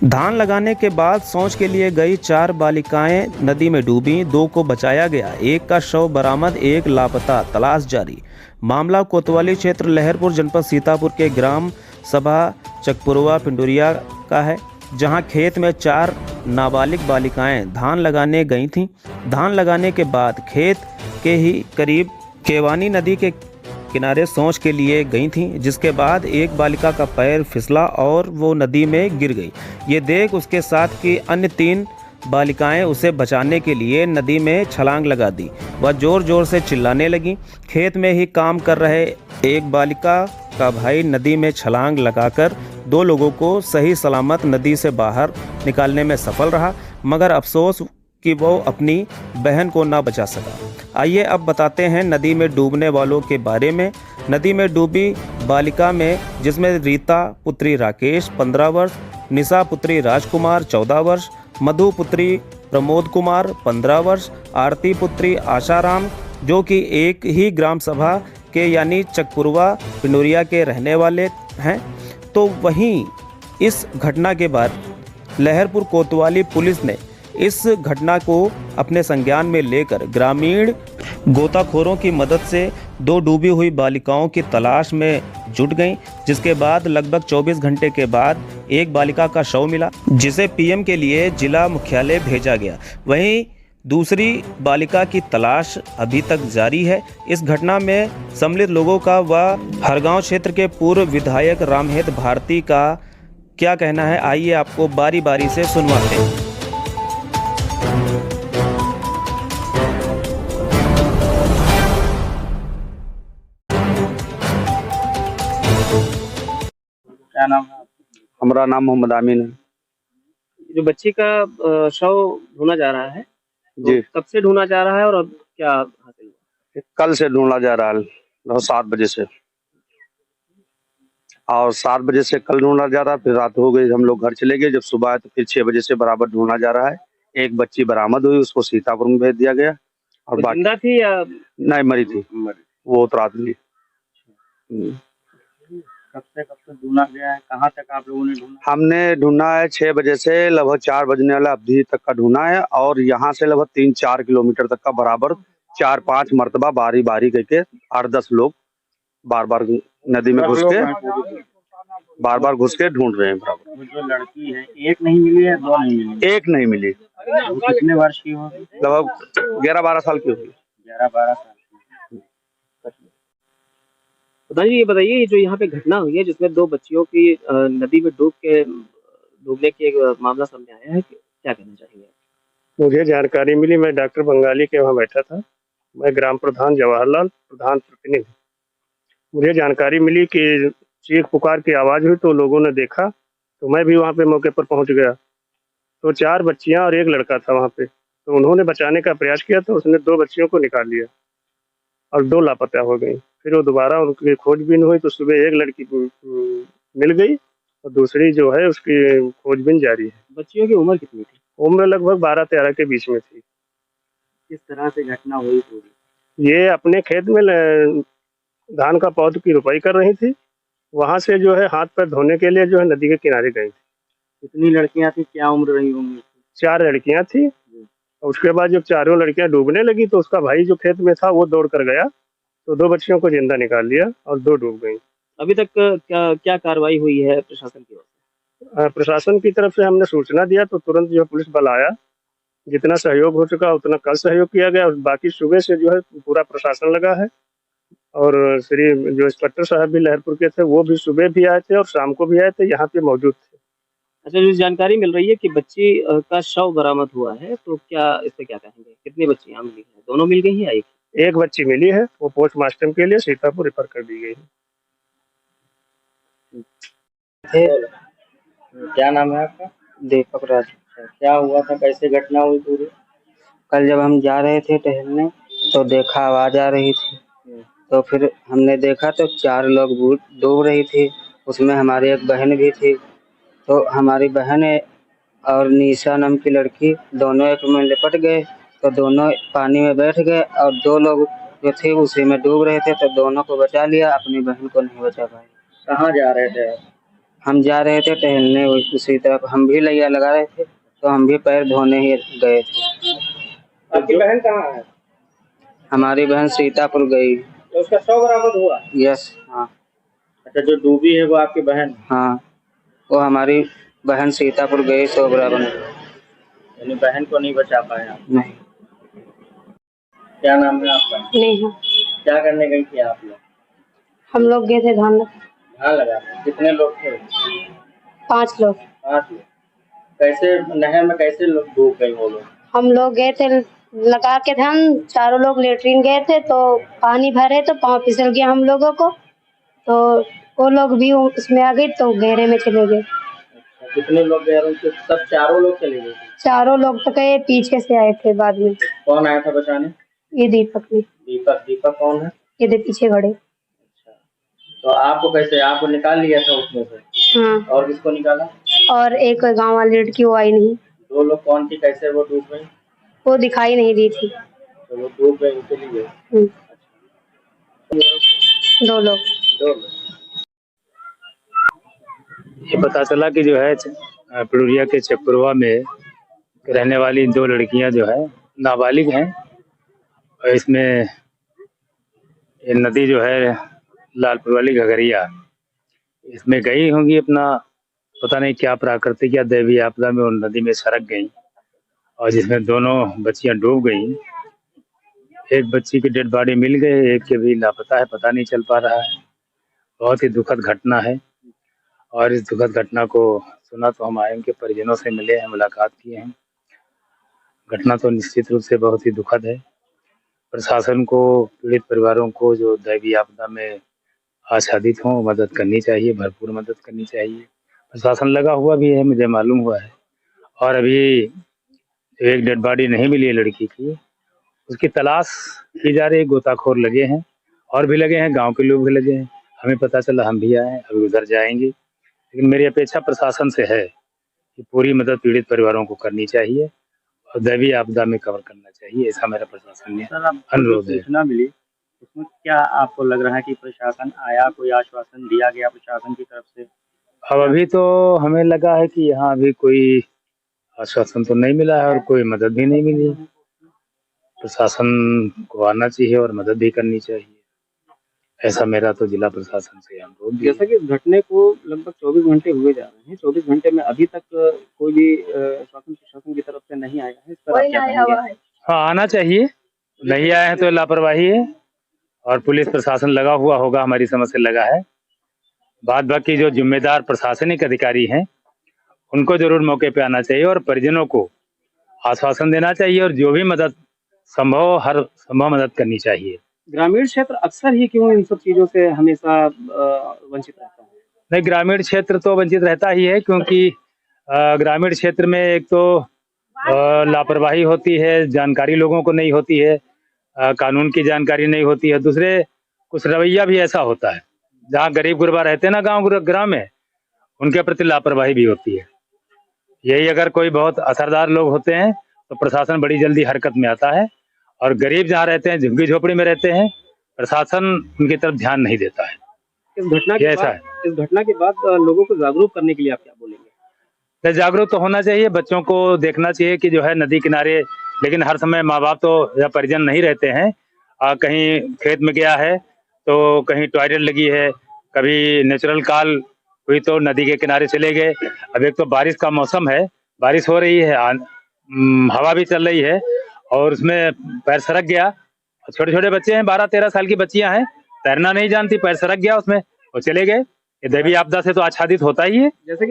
धान लगाने के बाद शौच के लिए गई 4 बालिकाएं नदी में डूबी, 2 को बचाया गया, एक का शव बरामद, एक लापता, तलाश जारी। मामला कोतवाली क्षेत्र लहरपुर जनपद सीतापुर के ग्राम सभा चकपुरवा पिंडुरिया का है, जहां खेत में 4 नाबालिग बालिकाएं धान लगाने गई थीं। धान लगाने के बाद खेत के ही करीब केवानी नदी के किनारे शौच के लिए गई थीं, जिसके बाद एक बालिका का पैर फिसला और वो नदी में गिर गई। ये देख उसके साथ की अन्य 3 बालिकाएं उसे बचाने के लिए नदी में छलांग लगा दी। वह जोर जोर से चिल्लाने लगी। खेत में ही काम कर रहे एक बालिका का भाई नदी में छलांग लगाकर 2 लोगों को सही सलामत नदी से बाहर निकालने में सफल रहा, मगर अफसोस कि वो अपनी बहन को ना बचा सका। आइए अब बताते हैं नदी में डूबने वालों के बारे में। नदी में डूबी बालिका में जिसमें रीता पुत्री राकेश 15 वर्ष, निशा पुत्री राजकुमार 14 वर्ष, मधु पुत्री प्रमोद कुमार 15 वर्ष, आरती पुत्री आशाराम जो कि एक ही ग्राम सभा के यानी चकपुरवा पिंडुरिया के रहने वाले हैं। तो वहीं इस घटना के बाद लहरपुर कोतवाली पुलिस ने इस घटना को अपने संज्ञान में लेकर ग्रामीण गोताखोरों की मदद से 2 डूबी हुई बालिकाओं की तलाश में जुट गईं, जिसके बाद लगभग 24 घंटे के बाद एक बालिका का शव मिला, जिसे पीएम के लिए जिला मुख्यालय भेजा गया। वहीं दूसरी बालिका की तलाश अभी तक जारी है। इस घटना में सम्मिलित लोगों का व हरगांव क्षेत्र के पूर्व विधायक रामहेत भारती का क्या कहना है, आइए आपको बारी बारी से सुनवाते हैं। क्या नाम है? हमारा नाम मोहम्मद आमीन है। जो बच्ची का शव ढूंढा जा रहा है, तो जी, कब से ढूंढा जा रहा है और अब क्या हासिल हुआ? कल से ढूंढा जा रहा है, 7 बजे से, और 7 बजे से कल ढूंढा जा रहा है। फिर रात हो गई, हम लोग घर चले गए। जब सुबह आए तो फिर 6 बजे से बराबर ढूंढा जा रहा है। एक बच्ची बरामद हुई, उसको सीतापुर में भेज दिया गया। और वो जिंदा थी या नहीं, मरी थी, वो उतरा दी। कब से ढूंढा गया है? कहाँ तक आप लोगों ने ढूंढा? हमने ढूंढा है 6 बजे से लगभग 4 बजने वाला अवधि तक का ढूंढा है, और यहाँ से लगभग 3-4 किलोमीटर तक का बराबर 4-5 मरतबा बारी बारी करके 8-10 लोग बार बार नदी में घुस के ढूंढ रहे हैं बराबर। जो लड़की है, एक नहीं मिली है, 2 नहीं मिली? एक नहीं मिली। वो कितने वर्ष की होगी? लगभग 11-12 साल की होगी। 11-12 साल की। ये बताइए, जो यहाँ पे घटना हुई है जिसमें 2 बच्चियों की नदी में डूबने की एक मामला सामने आया है, क्या कहना चाहिए? मुझे जानकारी मिली, मैं डॉक्टर बंगाली के वहाँ बैठा था। मैं ग्राम प्रधान जवाहरलाल प्रधान प्रतिनिधि। मुझे जानकारी मिली कि चीख पुकार की आवाज़ हुई, तो लोगों ने देखा, तो मैं भी वहाँ पे मौके पर पहुँच गया। तो 4 बच्चियाँ और एक लड़का था वहाँ पे। तो उन्होंने बचाने का प्रयास किया, तो उसने 2 बच्चियों को निकाल लिया और 2 लापता हो गई। फिर वो दोबारा उनकी खोजबीन हुई, तो सुबह एक लड़की मिल गई और दूसरी जो है उसकी खोजबीन जारी है। बच्चियों की उम्र कितनी थी? उम्र लगभग 12-13 के बीच में थी। किस तरह से घटना हुई पूरी? ये अपने खेत में धान का पौध की रुपाई कर रही थी। वहां से जो है हाथ पैर धोने के लिए जो है नदी के किनारे गई थी। कितनी लड़कियां थी, क्या उम्र रही होंगी? 4 लड़कियां थी। और उसके बाद जब चारों लड़कियां डूबने लगी, तो उसका भाई जो खेत में था वो दौड़ कर गया, तो 2 बच्चियों को जिंदा निकाल लिया और 2 डूब गई। अभी तक क्या कार्रवाई हुई है प्रशासन की ओर से? प्रशासन की तरफ से हमने सूचना दिया, तो तुरंत जो पुलिस बल आया। जितना सहयोग हो चुका उतना कल सहयोग किया गया, और बाकी सुबह से जो है पूरा प्रशासन लगा है। और श्री जो इंस्पेक्टर साहब भी लहरपुर के थे, वो भी सुबह भी आए थे और शाम को भी आए थे, यहाँ पे मौजूद थे। अच्छा, जो जानकारी मिल रही है कि बच्ची का शव बरामद हुआ है, तो क्या इस पे क्या कहेंगे? कितनी बच्चियां मिली हैं? दोनों मिल गई हैं या एक बच्ची मिली है, वो पोस्टमार्टम के लिए सीतापुर रेफर कर दी गई है। क्या नाम है आपका? दीपक राज। क्या हुआ था, कैसे घटना हुई पूरी? कल जब हम जा रहे थे टहलने, तो देखा आवाज़ आ रही थी, तो फिर हमने देखा तो 4 लोग डूब रही थी। उसमें हमारी एक बहन भी थी। तो हमारी बहन और निशा नाम की लड़की दोनों एक में लिपट गए, तो दोनों पानी में बैठ गए, और 2 लोग जो थे उसी में डूब रहे थे, तो दोनों को बचा लिया, अपनी बहन को नहीं बचा पाए। कहाँ जा रहे थे आप? हम जा रहे थे टहलने उसी तरफ, हम भी लैया लगा रहे थे तो हम भी पैर धोने ही गए थे। आपकी बहन कहाँ है? हमारी बहन सीतापुर गई। तो उसका शव बरामद हुआ? यस, हाँ। अच्छा, जो डूबी है वो आपकी बहन? हाँ, वो हमारी बहन सीतापुर गई सो बराबर। यानी बहन को नहीं बचा पाया? नहीं। क्या नाम है आपका? नेहा। क्या करने गई थी आप लोग? हम लोग गए थे धान लगा। कितने लोग थे? 5 लोग। 5 लोग। कैसे नहर में कैसे लोग डूब गए वो लोग? हम लोग गए थे लगा के धान, चारों लोग लेटरिन गए थे तो पानी भरे तो पाँव फिसल गया हम लोगों को, तो वो लोग भी उसमें आ गए तो गहरे में चले गए। कितने लोग गए? सब चारों लोग चले गए? चारों लोग तो गए, पीछे से आए थे बाद में। कौन आया था बचाने? ये दीपक ने। दीपक कौन है? ये दे पीछे खड़े। अच्छा, तो आपको कैसे, आपको निकाल लिया था उसमें से? हाँ। और किसको निकाला? और एक गांव वाली लड़की, वो आई नहीं। 2 लोग कौन थी, कैसे वो डूब गई? वो दिखाई नहीं दी थी। तो वो डूब गए, चली गई। 2 लोग। 2 लोग। ये पता चला कि जो है पिडुरिया के चकपुरवा में रहने वाली 2 लड़कियां जो है नाबालिग हैं, और इसमें ये नदी जो है लालपुर वाली घगरिया, इसमें गई होंगी अपना पता नहीं क्या प्राकृतिक या दैवीय आपदा में, उन नदी में सरक गई और जिसमें दोनों बच्चियां डूब गई। एक बच्ची की डेड बॉडी मिल गई, एक के भी लापता है, पता नहीं चल पा रहा है। बहुत ही दुखद घटना है और इस दुखद घटना को सुना तो हम आए, उनके परिजनों से मिले हैं, मुलाकात किए हैं। घटना तो निश्चित रूप से बहुत ही दुखद है। प्रशासन को पीड़ित परिवारों को जो दैवीय आपदा में आच्छादित हों मदद करनी चाहिए, भरपूर मदद करनी चाहिए। प्रशासन लगा हुआ भी है, मुझे मालूम हुआ है। और अभी एक डेड बॉडी नहीं मिली है लड़की की, उसकी तलाश की जा रही है, गोताखोर लगे हैं और भी लगे हैं, गांव के लोग भी लगे हैं। हमें पता चला, हम भी आए, अभी उधर जाएंगे। लेकिन मेरी अपेक्षा प्रशासन से है कि पूरी मदद पीड़ित परिवारों को करनी चाहिए और दैवीय आपदा में कवर करना चाहिए, ऐसा मेरा प्रशासन ने अनुरोध है। सूचना मिली उसमें क्या आपको लग रहा है कि प्रशासन आया, कोई आश्वासन दिया गया प्रशासन की तरफ से? अब अभी तो हमें लगा है कि यहाँ अभी कोई आश्वासन तो नहीं मिला है और कोई मदद भी नहीं मिली। प्रशासन को आना चाहिए और मदद भी करनी चाहिए, ऐसा मेरा तो जिला प्रशासन से अनुरोध। जैसा कि इस घटने को लगभग 24 घंटे हुए जा रहे हैं, 24 घंटे में अभी तक कोई भी शासन प्रशासन की तरफ से नहीं आया है, इस पर आप क्या कहेंगे? हाँ, आना चाहिए, नहीं आए हैं तो लापरवाही है और पुलिस प्रशासन लगा हुआ होगा, हमारी समझ से लगा है। बाद बाकी जो जिम्मेदार प्रशासनिक अधिकारी हैं उनको जरूर मौके पे आना चाहिए और परिजनों को आश्वासन देना चाहिए और जो भी मदद संभव हर संभव मदद करनी चाहिए। ग्रामीण क्षेत्र अक्सर ही क्यों इन सब चीजों से हमेशा वंचित रहता है? नहीं, ग्रामीण क्षेत्र तो वंचित रहता ही है, क्योंकि ग्रामीण क्षेत्र में एक तो लापरवाही होती है, जानकारी लोगों को नहीं होती है, कानून की जानकारी नहीं होती है। दूसरे कुछ रवैया भी ऐसा होता है, जहाँ गरीब गुरबा रहते हैं ना गांव में, उनके प्रति लापरवाही भी होती है। यही अगर कोई बहुत असरदार लोग होते हैं तो प्रशासन बड़ी जल्दी हरकत में आता है, और गरीब जहाँ रहते हैं, झुग्गी झोपड़ी में रहते हैं, प्रशासन उनकी तरफ ध्यान नहीं देता है। इस घटना के बाद लोगों को जागरूक करने के लिए आप क्या बोलेंगे? जागरूक तो होना चाहिए, बच्चों को देखना चाहिए कि जो है नदी किनारे, लेकिन हर समय माँ बाप तो या परिजन नहीं रहते हैं। कहीं खेत में गया है तो कहीं टॉयलेट लगी है, कभी नेचुरल कॉल हुई तो नदी के किनारे चले गए। अब एक तो बारिश का मौसम है, बारिश हो रही है, हवा भी चल रही है और उसमें पैर सरक गया। छोटे छोटे बच्चे हैं, 12-13 साल की बच्चियां हैं, तैरना नहीं जानती, पैर सरक गया उसमें और चले गए। ये दैवीय आपदा से तो आच्छादित होता ही है। जैसे